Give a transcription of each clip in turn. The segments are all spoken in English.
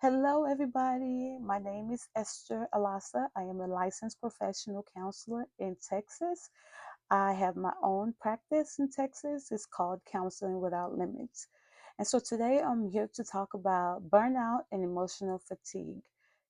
Hello, everybody. My name is Esther Alasa. I am a licensed professional counselor in Texas. I have my own practice in Texas. It's called Counseling Without Limits. And so today I'm here to talk about burnout and emotional fatigue.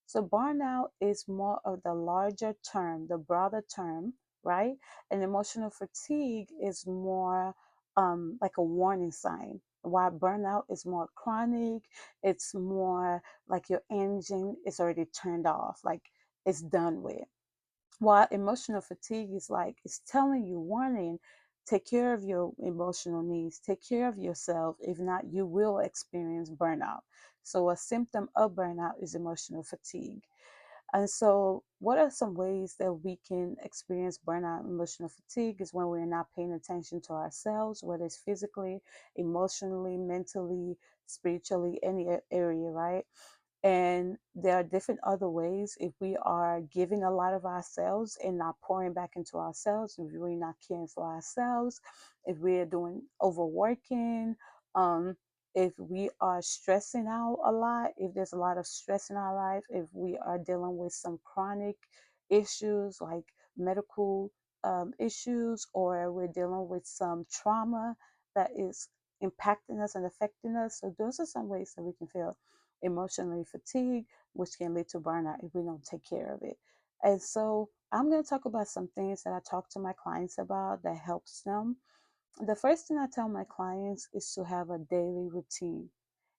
So, burnout is more of the larger term, the broader term, right? And emotional fatigue is more like a warning sign. While burnout is more chronic, it's more like your engine is already turned off, like it's done with. While emotional fatigue is like it's telling you, warning, take care of your emotional needs, take care of yourself. If not, you will experience burnout. So a symptom of burnout is emotional fatigue. And so, what are some ways that we can experience burnout and emotional fatigue is when we're not paying attention to ourselves, whether it's physically, emotionally, mentally, spiritually, any area, right? And there are different other ways if we are giving a lot of ourselves and not pouring back into ourselves, if we're not caring for ourselves, if we're doing overworking, um, if we are stressing out a lot, if there's a lot of stress in our life, if we are dealing with some chronic issues like medical issues, or we're dealing with some trauma that is impacting us and affecting us. So those are some ways that we can feel emotionally fatigued, which can lead to burnout if we don't take care of it. And so I'm going to talk about some things that I talk to my clients about that helps them. The first thing I tell my clients is to have a daily routine.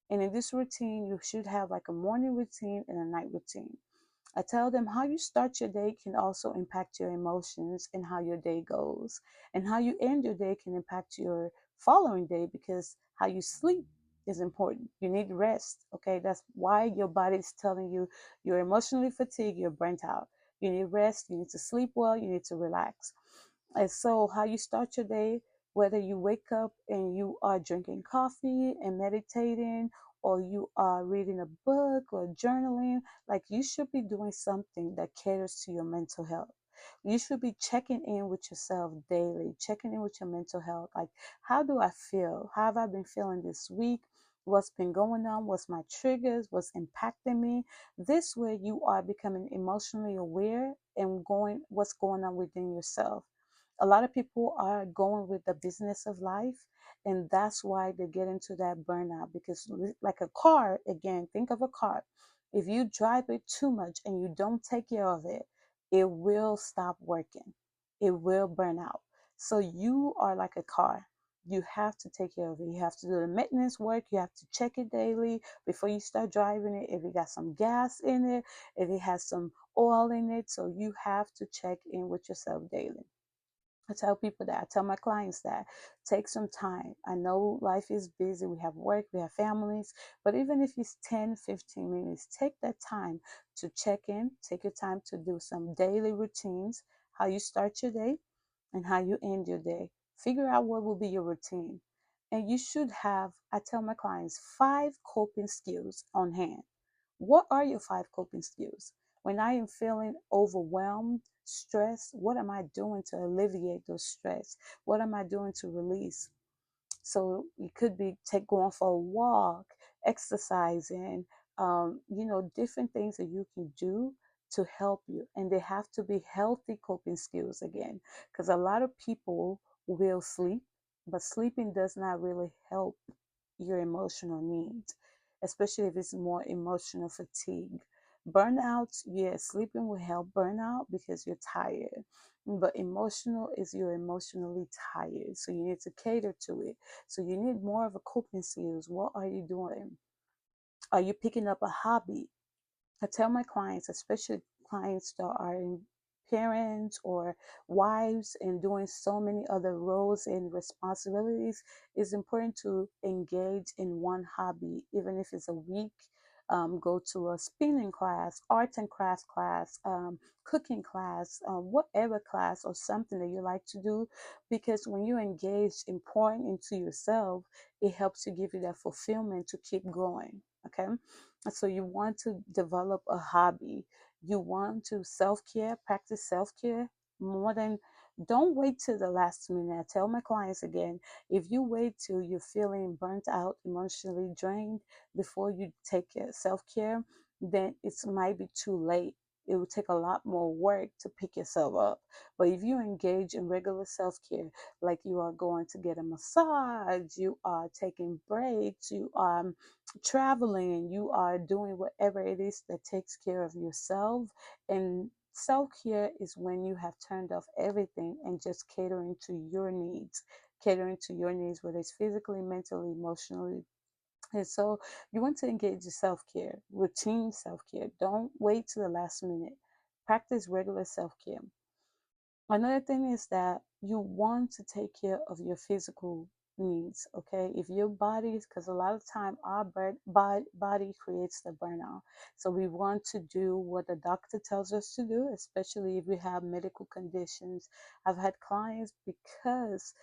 And in this routine, you should have like a morning routine and a night routine. I tell them how you start your day can also impact your emotions and how your day goes. And how you end your day can impact your following day because how you sleep is important. You need rest. Okay. That's why your body is telling you you're emotionally fatigued, you're burnt out. You need rest, you need to sleep well, you need to relax. And so, how you start your day, whether you wake up and you are drinking coffee and meditating, or you are reading a book or journaling, like you should be doing something that caters to your mental health. You should be checking in with yourself daily, checking in with your mental health. Like, how do I feel? How have I been feeling this week? What's been going on? What's my triggers? What's impacting me? This way, you are becoming emotionally aware and going what's going on within yourself. A lot of people are going with the business of life, and that's why they get into that burnout. Because like a car, again, think of a car. If you drive it too much and you don't take care of it, it will stop working, it will burn out. So you are like a car. You have to take care of it. You have to do the maintenance work. You have to check it daily before you start driving it. If it got some gas in it, if it has some oil in it. So you have to check in with yourself daily. I tell people that. I tell my clients that. Take some time. I know life is busy. We have work, we have families, but even if it's 10, 15 minutes, take that time to check in. Take your time to do some daily routines, how you start your day and how you end your day. Figure out what will be your routine. And you should have, I tell my clients, 5 coping skills on hand. What are your 5 coping skills? When I am feeling overwhelmed, stressed, what am I doing to alleviate those stress? What am I doing to release? So it could be take going for a walk, exercising, different things that you can do to help you. And they have to be healthy coping skills again, because a lot of people will sleep, but sleeping does not really help your emotional needs, especially if it's more emotional fatigue. Burnout, yes, sleeping will help burnout because you're tired. But emotional is you're emotionally tired. So you need to cater to it. So you need more of a coping skills. What are you doing? Are you picking up a hobby? I tell my clients, especially clients that are in parents or wives and doing so many other roles and responsibilities, it's important to engage in one hobby, even if it's a week. Go to a spinning class, arts and crafts class, cooking class, whatever class or something that you like to do. Because when you engage in pouring into yourself, it helps to give you that fulfillment to keep going. Okay. So you want to develop a hobby. You want to self-care, practice self-care more than Don't wait till the last minute. I tell my clients again, if you wait till you're feeling burnt out, emotionally drained before you take self-care, then it might be too late. It will take a lot more work to pick yourself up. But if you engage in regular self-care, like you are going to get a massage, you are taking breaks, you are traveling, you are doing whatever it is that takes care of yourself. And self care is when you have turned off everything and just catering to your needs, whether it's physically, mentally, emotionally. And so you want to engage in self care, routine self care. Don't wait to the last minute. Practice regular self care. Another thing is that you want to take care of your physical needs. Okay, if your body, because a lot of time our body creates the burnout, so we want to do what the doctor tells us to do, especially if we have medical conditions. I've had clients, because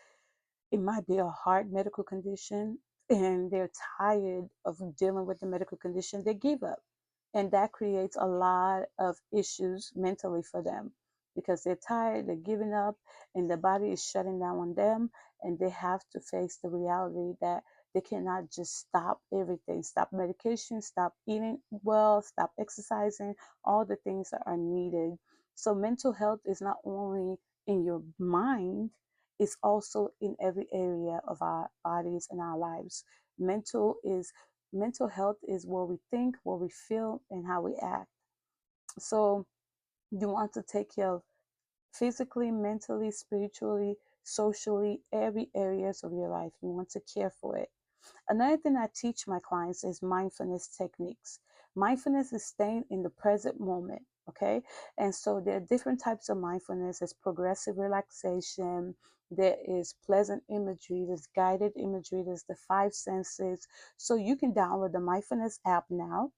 it might be a hard medical condition and they're tired of dealing with the medical condition, they give up. And that creates a lot of issues mentally for them, because they're tired, they're giving up, and the body is shutting down on them. And they have to face the reality that they cannot just stop everything, stop medication, stop eating well, stop exercising, all the things that are needed. So mental health is not only in your mind, is also in every area of our bodies and our lives. Mental health is what we think, what we feel, and how we act. So you want to take care of physically, mentally, spiritually, socially, every areas of your life. You want to care for it. Another thing I teach my clients is mindfulness techniques. Mindfulness is staying in the present moment, okay? And so there are different types of mindfulness. There's progressive relaxation, there is pleasant imagery, there's guided imagery, there's the five senses. So you can download the mindfulness app now.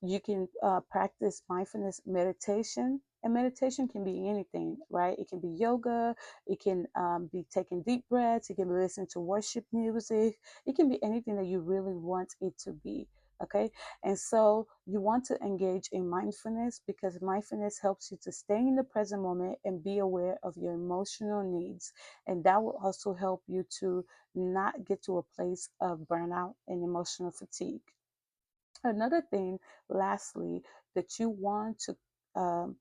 You can practice mindfulness meditation, and meditation can be anything, right? It can be yoga, it can be taking deep breaths, it can be listening to worship music, it can be anything that you really want it to be. Okay, and so you want to engage in mindfulness, because mindfulness helps you to stay in the present moment and be aware of your emotional needs, and that will also help you to not get to a place of burnout and emotional fatigue. Another thing, lastly, that you want to, um,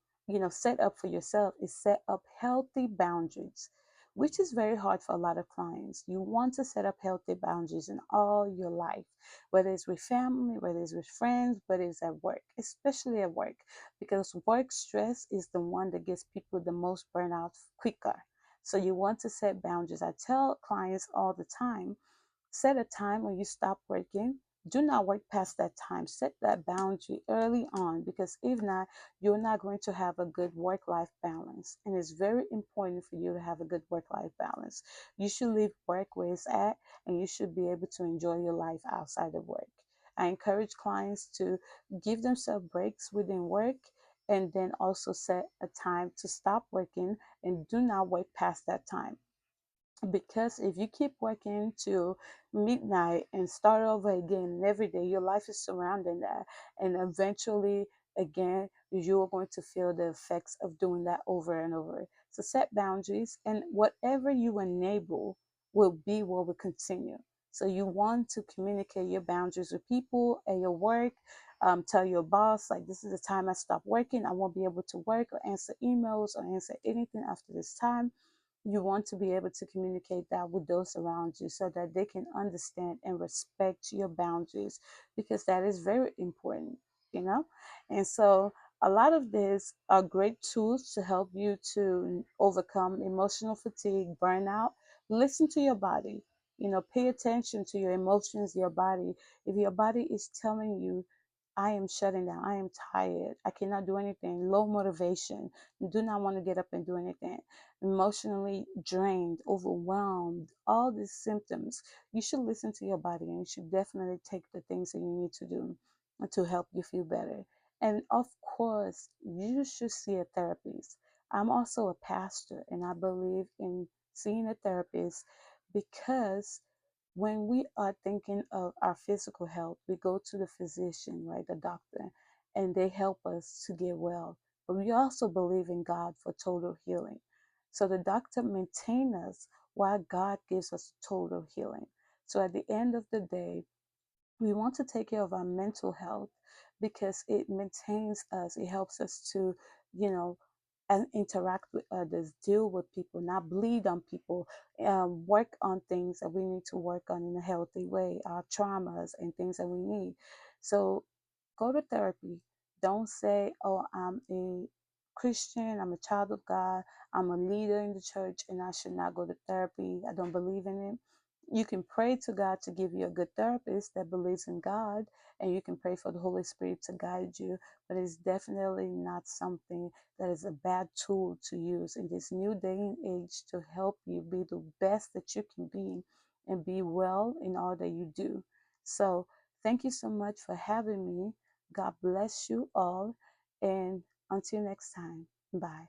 set up for yourself is set up healthy boundaries, which is very hard for a lot of clients. You want to set up healthy boundaries in all your life, whether it's with family, whether it's with friends, whether it's at work, especially at work, because work stress is the one that gets people the most burnout quicker. So you want to set boundaries. I tell clients all the time, set a time when you stop working. Do not work past that time. Set that boundary early on, because if not, you're not going to have a good work life balance. And it's very important for you to have a good work life balance. You should leave work where it's at, and you should be able to enjoy your life outside of work. I encourage clients to give themselves breaks within work, and then also set a time to stop working, and do not work past that time, because if you keep working till midnight and start over again every day, your life is surrounding that, and eventually again you're going to feel the effects of doing that over and over. So set boundaries, and whatever you enable will be what will continue. So you want to communicate your boundaries with people at your work. Tell your boss, like, this is the time I stop working, I won't be able to work or answer emails or answer anything after this time. You want to be able to communicate that with those around you, so that they can understand and respect your boundaries, because that is very important, you know? And so a lot of these are great tools to help you to overcome emotional fatigue, burnout. Listen to your body. Pay attention to your emotions, your body. If your body is telling you, I am shutting down, I am tired, I cannot do anything, low motivation, do not want to get up and do anything, emotionally drained, overwhelmed, all these symptoms, you should listen to your body, and you should definitely take the things that you need to do to help you feel better. And of course, you should see a therapist. I'm also a pastor, and I believe in seeing a therapist, because when we are thinking of our physical health, we go to the physician, right, the doctor, and they help us to get well. But we also believe in God for total healing. So the doctor maintains us while God gives us total healing. So at the end of the day, we want to take care of our mental health because it maintains us. It helps us to, you know, and interact with others, deal with people, not bleed on people, work on things that we need to work on in a healthy way, our traumas and things that we need. So go to therapy. Don't say, oh, I'm a Christian, I'm a child of God, I'm a leader in the church, and I should not go to therapy. I don't believe in it. You can pray to God to give you a good therapist that believes in God, and you can pray for the Holy Spirit to guide you, but it's definitely not something that is a bad tool to use in this new day and age to help you be the best that you can be and be well in all that you do. So, thank you so much for having me. God bless you all, and until next time, bye.